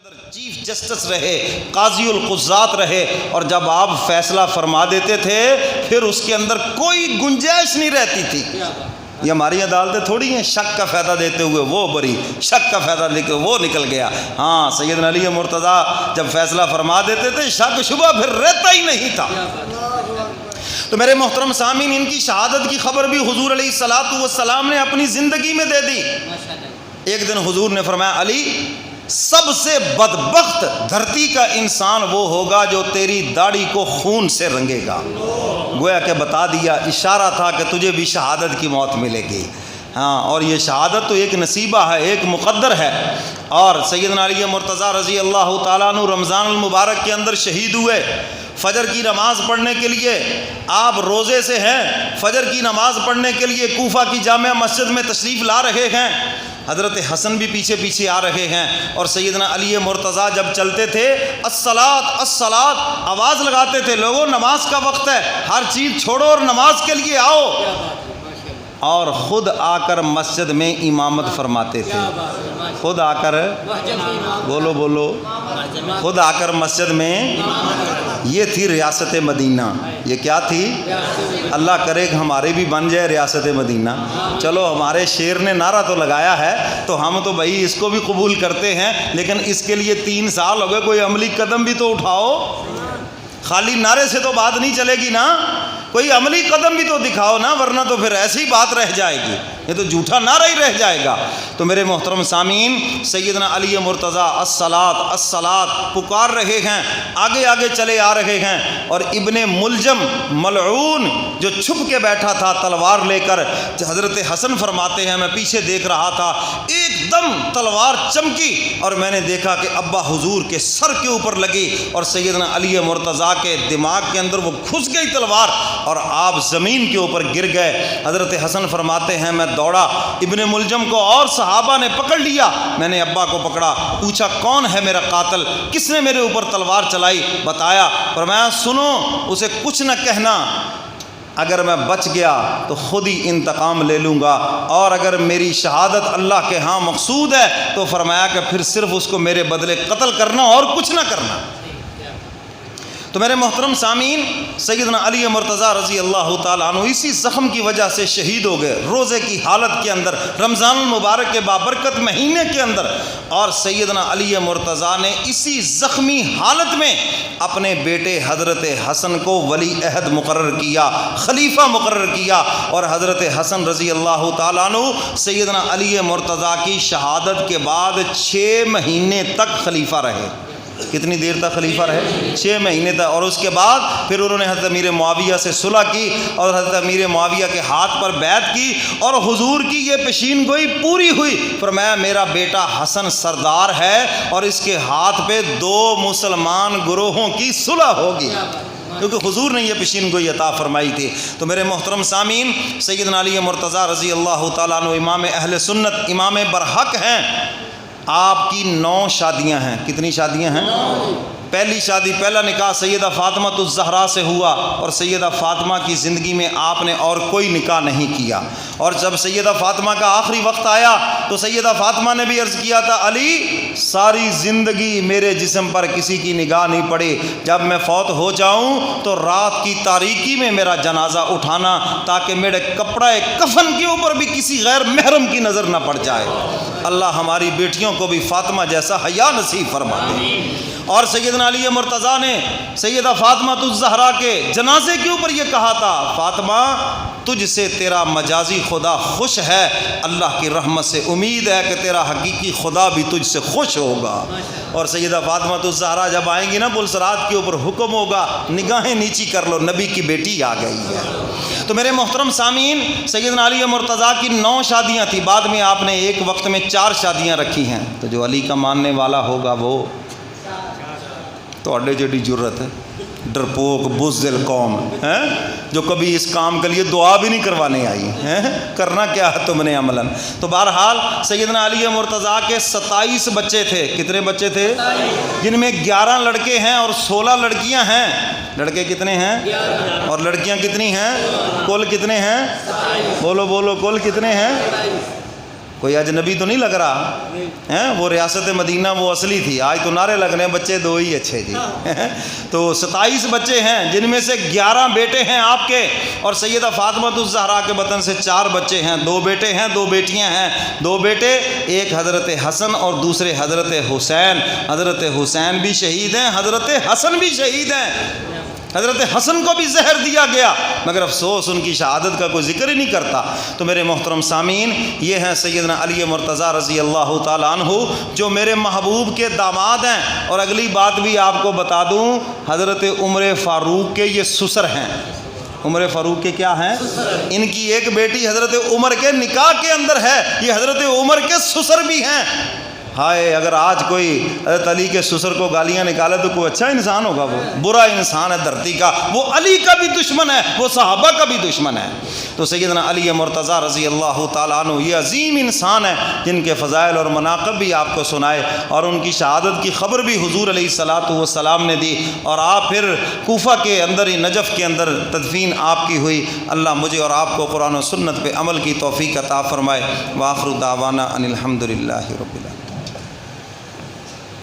Chief justice رہے، قاضی القضات رہے، اور جب آپ فیصلہ فرما دیتے تھے پھر اس کے اندر کوئی گنجائش نہیں رہتی تھی۔ یہ ہماری عدالتیں تھوڑی ہیں شک کا فائدہ دیتے ہوئے وہ بری، شک کا فائدہ لے کے وہ نکل گیا۔ ہاں سیدنا علی مرتضیٰ جب فیصلہ فرما دیتے تھے شک شبہ پھر رہتا ہی نہیں تھا۔ تو میرے محترم سامعین، ان کی شہادت کی خبر بھی حضور علیہ الصلوۃ والسلام نے اپنی زندگی میں دے دی۔ ایک دن حضور نے فرمایا، علی سب سے بدبخت دھرتی کا انسان وہ ہوگا جو تیری داڑھی کو خون سے رنگے گا۔ گویا کہ بتا دیا، اشارہ تھا کہ تجھے بھی شہادت کی موت ملے گی۔ ہاں، اور یہ شہادت تو ایک نصیبہ ہے، ایک مقدر ہے۔ اور سیدنا علی مرتضیٰ رضی اللہ تعالیٰ عنہ رمضان المبارک کے اندر شہید ہوئے۔ فجر کی نماز پڑھنے کے لیے آپ روزے سے ہیں، فجر کی نماز پڑھنے کے لیے کوفہ کی جامع مسجد میں تشریف لا رہے ہیں۔ حضرت حسن بھی پیچھے پیچھے آ رہے ہیں، اور سیدنا علی مرتضیٰ جب چلتے تھے الصلاۃ الصلاۃ آواز لگاتے تھے، لوگوں نماز کا وقت ہے، ہر چیز چھوڑو اور نماز کے لیے آؤ، اور خود آ کر مسجد میں امامت فرماتے تھے۔ خود آ کر بولو بولو خود آ کر مسجد میں۔ یہ تھی ریاست مدینہ۔ یہ کیا تھی؟ اللہ کرے کہ ہمارے بھی بن جائے ریاست مدینہ۔ چلو ہمارے شیر نے نعرہ تو لگایا ہے تو ہم تو بھائی اس کو بھی قبول کرتے ہیں، لیکن اس کے لیے 3 سال ہو گئے، کوئی عملی قدم بھی تو اٹھاؤ۔ خالی نعرے سے تو بات نہیں چلے گی نا، کوئی عملی قدم بھی تو دکھاؤ نا، ورنہ تو پھر ایسی بات رہ جائے گی، یہ تو جھوٹا نعرہ ہی رہ جائے گا۔ تو میرے محترم سامعین، سیدنا علی مرتضیٰ الصلاۃ الصلاۃ پکار رہے ہیں، آگے آگے چلے آ رہے ہیں، اور ابن ملجم ملعون جو چھپ کے بیٹھا تھا تلوار لے کر، حضرت حسن فرماتے ہیں میں پیچھے دیکھ رہا تھا، ایک دم تلوار چمکی اور میں نے دیکھا کہ ابا حضور کے سر کے اوپر لگی، اور سیدنا علی مرتضیٰ کے دماغ کے اندر وہ گھس گئی تلوار اور آپ زمین کے اوپر گر گئے۔ حضرت حسن فرماتے ہیں میں دوڑا، ابن ملجم کو اور صحابہ نے پکڑ لیا، میں نے ابا کو پکڑا، پوچھا کون ہے میرا قاتل، کس نے میرے اوپر تلوار چلائی؟ بتایا، فرمایا سنو اسے کچھ نہ کہنا، اگر میں بچ گیا تو خود ہی انتقام لے لوں گا، اور اگر میری شہادت اللہ کے ہاں مقصود ہے تو فرمایا کہ پھر صرف اس کو میرے بدلے قتل کرنا اور کچھ نہ کرنا۔ تو میرے محترم سامعین، سیدنا علی مرتضیٰ رضی اللہ تعالیٰ عنہ اسی زخم کی وجہ سے شہید ہو گئے، روزے کی حالت کے اندر، رمضان المبارک کے بابرکت مہینے کے اندر، اور سیدنا علی مرتضیٰ نے اسی زخمی حالت میں اپنے بیٹے حضرت حسن کو ولی عہد مقرر کیا، خلیفہ مقرر کیا، اور حضرت حسن رضی اللہ تعالیٰ عنہ سیدنا علی مرتضیٰ کی شہادت کے بعد 6 مہینے تک خلیفہ رہے۔ کتنی دیر تک خلیفہ رہے؟ 6 مہینے تک، اور اس کے بعد پھر انہوں نے حضرت امیر معاویہ سے صلح کی، اور حضرت امیر معاویہ کے ہاتھ پر بیعت کی، اور حضور کی یہ پیشین گوئی پوری ہوئی۔ فرمایا میرا بیٹا حسن سردار ہے اور اس کے ہاتھ پہ 2 مسلمان گروہوں کی صلح ہوگی، کیونکہ حضور نے یہ پیشین گوئی عطا فرمائی تھی۔ تو میرے محترم سامعین، سیدنا علی مرتضیٰ رضی اللہ تعالیٰ عنہ امام اہل سنت، امام برحق ہیں۔ آپ کی 9 شادیاں ہیں۔ کتنی شادیاں ہیں؟ پہلی شادی، پہلا نکاح سیدہ فاطمہ الزہرا سے ہوا، اور سیدہ فاطمہ کی زندگی میں آپ نے اور کوئی نکاح نہیں کیا، اور جب سیدہ فاطمہ کا آخری وقت آیا تو سیدہ فاطمہ نے بھی عرض کیا تھا علی ساری زندگی میرے جسم پر کسی کی نگاہ نہیں پڑی، جب میں فوت ہو جاؤں تو رات کی تاریکی میں میرا جنازہ اٹھانا تاکہ میرے کپڑا کفن کے اوپر بھی کسی غیر محرم کی نظر نہ پڑ جائے۔ اللہ ہماری بیٹیوں کو بھی فاطمہ جیسا حیا نصیب فرما دے۔ اور سیدنا علی مرتضیٰ نے سیدہ فاطمہ الزہرا کے جنازے کے اوپر یہ کہا تھا، فاطمہ تجھ سے تیرا مجازی خدا خوش ہے، اللہ کی رحمت سے امید ہے کہ تیرا حقیقی خدا بھی تجھ سے خوش ہوگا۔ اور سیدہ فاطمہ الزہرا جب آئیں گی نا پلسرات کے اوپر حکم ہوگا نگاہیں نیچی کر لو، نبی کی بیٹی آ گئی ہے۔ تو میرے محترم سامعین، سیدنا علی مرتضیٰ کی 9 شادیاں تھیں، بعد میں آپ نے ایک وقت میں 4 شادیاں رکھی ہیں۔ تو جو علی کا ماننے والا ہوگا وہ توڑے جڑی جرت ہے، ڈرپوک بزدل قوم ہے جو کبھی اس کام کے لیے دعا بھی نہیں کروانے آئی ہے، کرنا کیا ہے تم نے عملاً۔ تو بہرحال سیدنا علی مرتضیٰ کے 27 بچے تھے۔ کتنے بچے تھے؟ جن میں 11 لڑکے ہیں اور 16 لڑکیاں ہیں۔ لڑکے کتنے ہیں اور لڑکیاں کتنی ہیں؟ کل کتنے ہیں؟ بولو بولو، کل کتنے ہیں؟ کوئی اجنبی تو نہیں لگ رہا ہیں، وہ ریاست مدینہ وہ اصلی تھی، آج تو نعرے لگنے ہیں بچے 2 ہی اچھے جی تو 27 بچے ہیں، جن میں سے 11 بیٹے ہیں آپ کے، اور سیدہ فاطمہ الزہرا کے بطن سے 4 بچے ہیں، 2 بیٹے ہیں 2 بیٹیاں ہیں۔ 2 بیٹے، ایک حضرت حسن اور دوسرے حضرت حسین۔ حضرت حسین بھی شہید ہیں، حضرت حسن بھی شہید ہیں۔ حضرت حسن کو بھی زہر دیا گیا، مگر افسوس ان کی شہادت کا کوئی ذکر ہی نہیں کرتا۔ تو میرے محترم سامعین، یہ ہیں سیدنا علی مرتضیٰ رضی اللہ تعالیٰ عنہ، جو میرے محبوب کے داماد ہیں۔ اور اگلی بات بھی آپ کو بتا دوں، حضرت عمر فاروق کے یہ سسر ہیں۔ عمر فاروق کے کیا ہیں؟ ان کی ایک بیٹی حضرت عمر کے نکاح کے اندر ہے، یہ حضرت عمر کے سسر بھی ہیں۔ ہائے، اگر آج کوئی حضرت علی کے سسر کو گالیاں نکالے تو کوئی اچھا انسان ہوگا؟ وہ برا انسان ہے دھرتی کا، وہ علی کا بھی دشمن ہے، وہ صحابہ کا بھی دشمن ہے۔ تو سیدنا علی مرتضیٰ رضی اللہ تعالیٰ عنہ یہ عظیم انسان ہیں، جن کے فضائل اور مناقب بھی آپ کو سنائے، اور ان کی شہادت کی خبر بھی حضور علیہ الصلاۃ والسلام نے دی، اور آپ پھر کوفہ کے اندر ہی، نجف کے اندر تدفین آپ کی ہوئی۔ اللہ مجھے اور آپ کو قرآن و سنت پہ عمل کی توفیق عطا فرمائے۔ وآخر دعوانا ان الحمد للہ رب العالمین۔